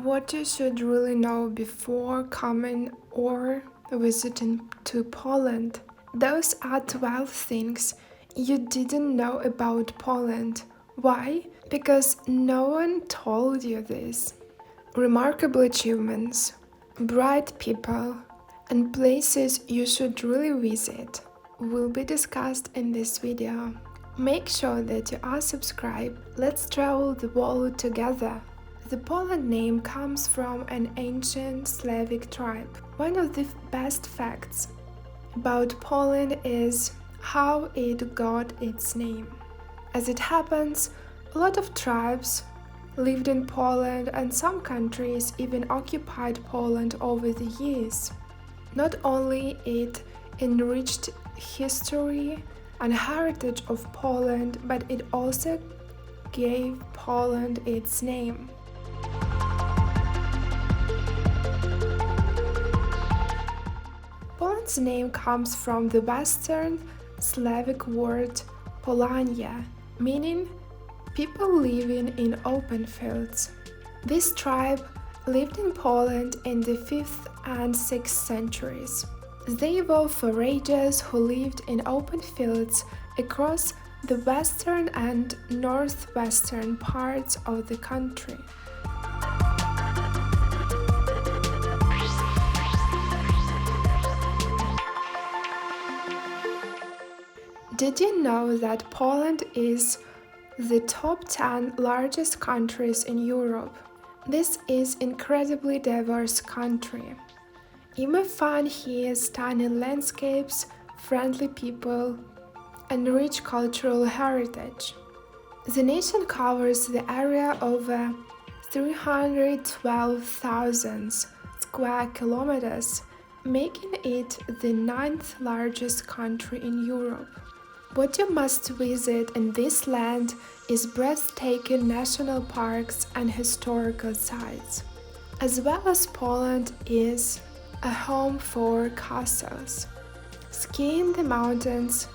What you should really know before coming or visiting to Poland. Those are 12 things you didn't know about Poland. Why? Because no one told you this. Remarkable achievements, bright people, and places you should really visit will be discussed in this video. Make sure that you are subscribed. Let's travel the world together. The Poland name comes from an ancient Slavic tribe. One of the best facts about Poland is how it got its name. As it happens, a lot of tribes lived in Poland and some countries even occupied Poland over the years. Not only it enriched history and heritage of Poland, but it also gave Poland its name. Poland's name comes from the Western Slavic word Polania, meaning people living in open fields. This tribe lived in Poland in the 5th and 6th centuries. They were foragers who lived in open fields across the western and northwestern parts of the country. Did you know that Poland is the top 10 largest countries in Europe? This is incredibly diverse country. You may find here stunning landscapes, friendly people, and rich cultural heritage. The nation covers the area over 312,000 square kilometers, making it the 9th largest country in Europe. What you must visit in this land is breathtaking national parks and historical sites. As well as Poland is a home for castles, skiing in the mountains,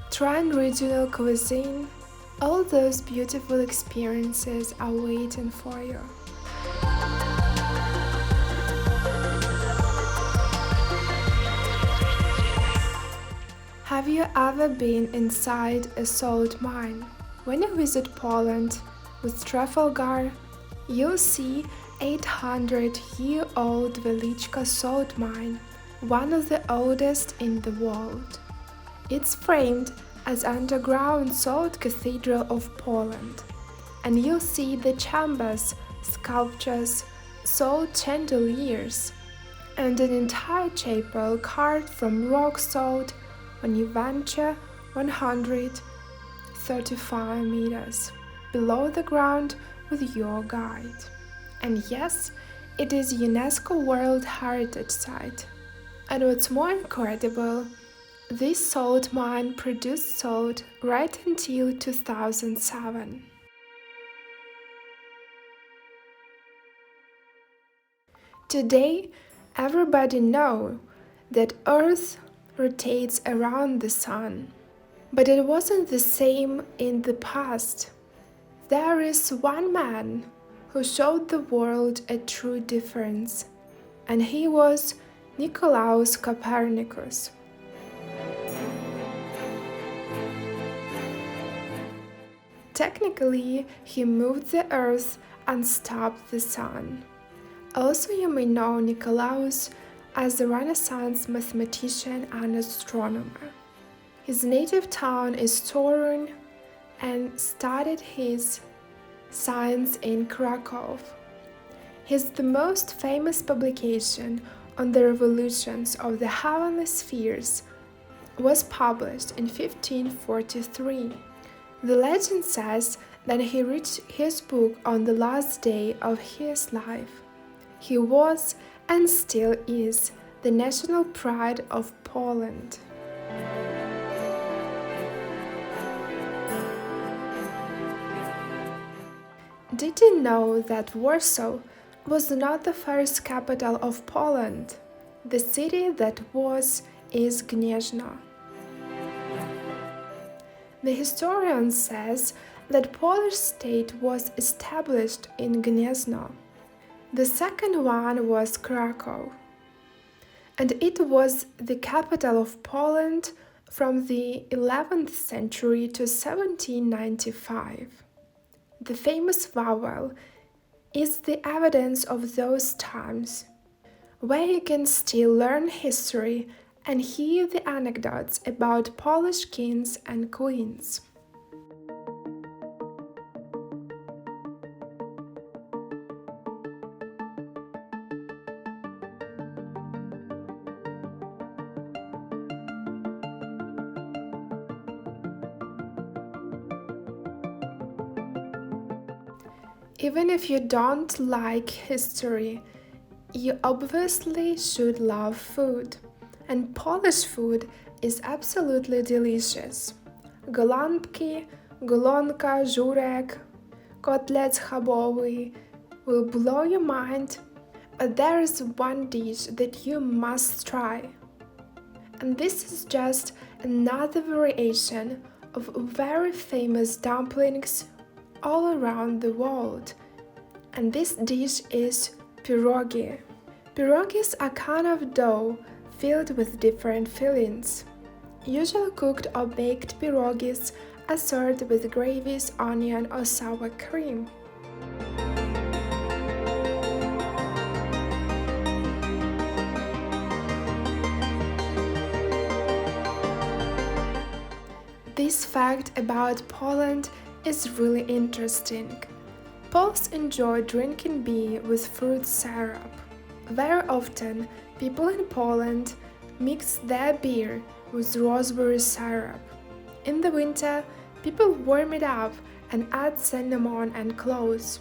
trying regional cuisine, all those beautiful experiences are waiting for you. Have you ever been inside a salt mine? When you visit Poland with Trafalgar, you'll see 800-year-old Wieliczka salt mine, one of the oldest in the world. It's framed as underground salt cathedral of Poland, and you'll see the chambers, sculptures, salt chandeliers, and an entire chapel carved from rock salt when you venture 135 meters below the ground with your guide. And yes, it is a UNESCO World Heritage Site. And what's more incredible, this salt mine produced salt right until 2007. Today, everybody knows that Earth rotates around the sun. But it wasn't the same in the past. There is one man who showed the world a true difference, and he was Nicolaus Copernicus. Technically, he moved the Earth and stopped the sun. Also, you may know Nicolaus as a Renaissance mathematician and astronomer. His native town is Torun, and studied his science in Krakow. His the most famous publication on the revolutions of the heavenly spheres was published in 1543. The legend says that he reached his book on the last day of his life. He was and still is the national pride of Poland. Did you know that Warsaw was not the first capital of Poland? The city that was is Gniezno. The historian says that Polish state was established in Gniezno. The second one was Krakow, and it was the capital of Poland from the 11th century to 1795. The famous vowel is the evidence of those times, where you can still learn history and hear the anecdotes about Polish kings and queens. Even if you don't like history, you obviously should love food. And Polish food is absolutely delicious. Golonki, golonka, żurek, kotlet schabowy will blow your mind, but there is one dish that you must try. And this is just another variation of very famous dumplings all around the world. And this dish is pierogi. Pierogis are kind of dough filled with different fillings. Usually cooked or baked pierogis are served with gravies, onion or sour cream. This fact about Poland is really interesting. Poles enjoy drinking beer with fruit syrup. Very often, people in Poland mix their beer with raspberry syrup. In the winter, people warm it up and add cinnamon and cloves.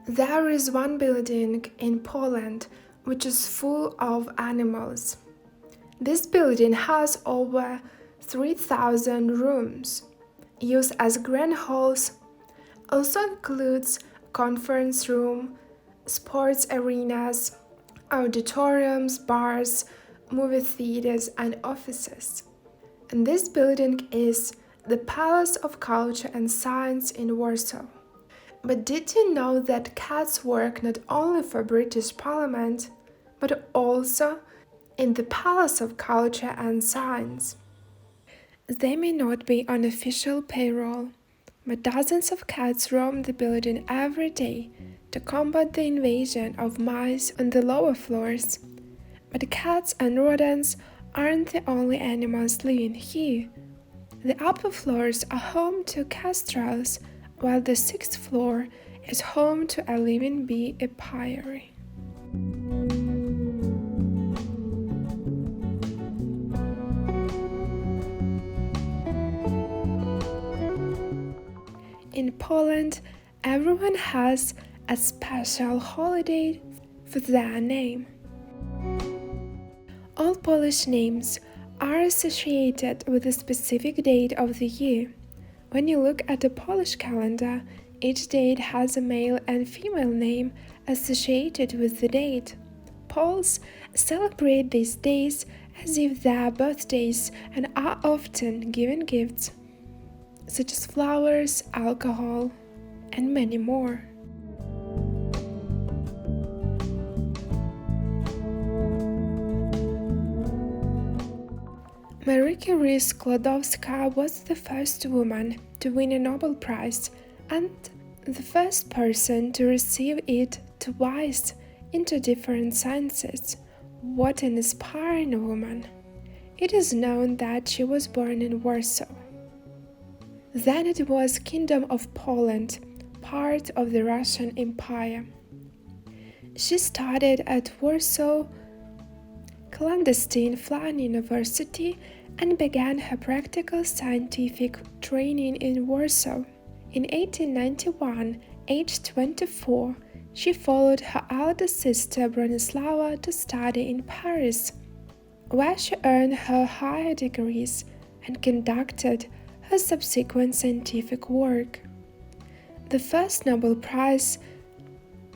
There is one building in Poland which is full of animals. This building has over 3,000 rooms, used as grand halls, also includes conference room, sports arenas, auditoriums, bars, movie theaters and offices. And this building is the Palace of Culture and Science in Warsaw. But did you know that cats work not only for British Parliament, but also in the Palace of Culture and Science? They may not be on official payroll, but dozens of cats roam the building every day to combat the invasion of mice on the lower floors. But cats and rodents aren't the only animals living here. The upper floors are home to kestrels, while the 6th floor is home to a living bee apiary. In Poland, everyone has a special holiday for their name. All Polish names are associated with a specific date of the year. When you look at the Polish calendar, each date has a male and female name associated with the date. Poles celebrate these days as if they are birthdays and are often given gifts, such as flowers, alcohol, and many more. Marie Curie Skłodowska was the first woman to win a Nobel Prize and the first person to receive it twice in 2 different sciences. What an inspiring woman! It is known that she was born in Warsaw. Then it was Kingdom of Poland, part of the Russian Empire. She studied at Warsaw clandestine Flying University and began her practical scientific training in Warsaw. In 1891, aged 24, she followed her elder sister Bronislawa to study in Paris, where she earned her higher degrees and conducted her subsequent scientific work. The first Nobel Prize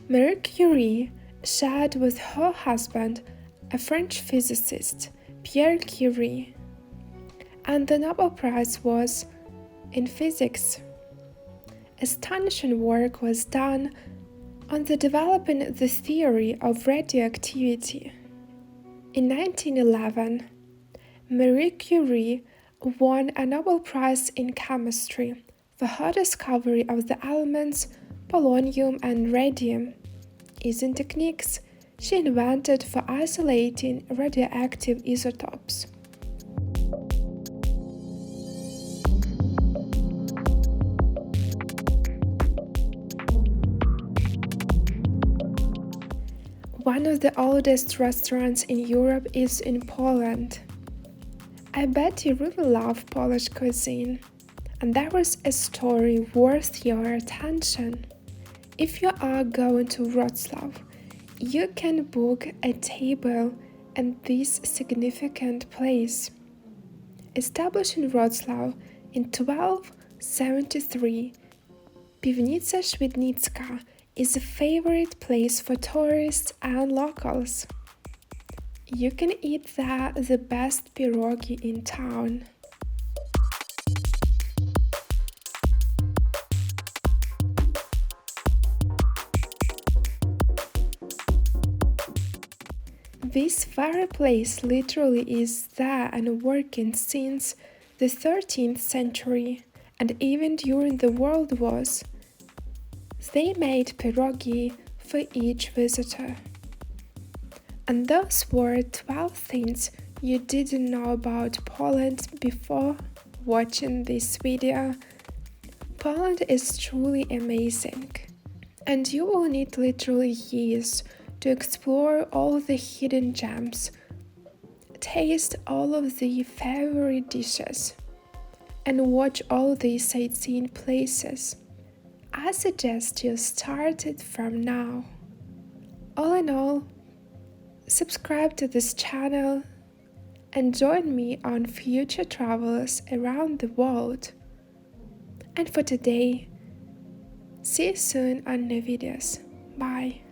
Marie Curie shared with her husband, a French physicist, Pierre Curie, and the Nobel Prize was in physics. Astonishing work was done on developing the theory of radioactivity. In 1911, Marie Curie won a Nobel Prize in chemistry for her discovery of the elements polonium and radium, using techniques she invented for isolating radioactive isotopes. One of the oldest restaurants in Europe is in Poland. I bet you really love Polish cuisine, and there is a story worth your attention. If you are going to Wrocław, you can book a table at this significant place. Established in Wrocław in 1273, Piwnica Świdnicka is a favorite place for tourists and locals. You can eat there the best pierogi in town. This fireplace literally is there and working since the 13th century, and even during the World Wars. They made pierogi for each visitor. And those were 12 things you didn't know about Poland before watching this video. Poland is truly amazing, and you will need literally years to explore all the hidden gems, taste all of the favorite dishes, and watch all the sightseeing places. I suggest you start it from now. All in all, subscribe to this channel and join me on future travels around the world. And for today, see you soon on new videos. Bye.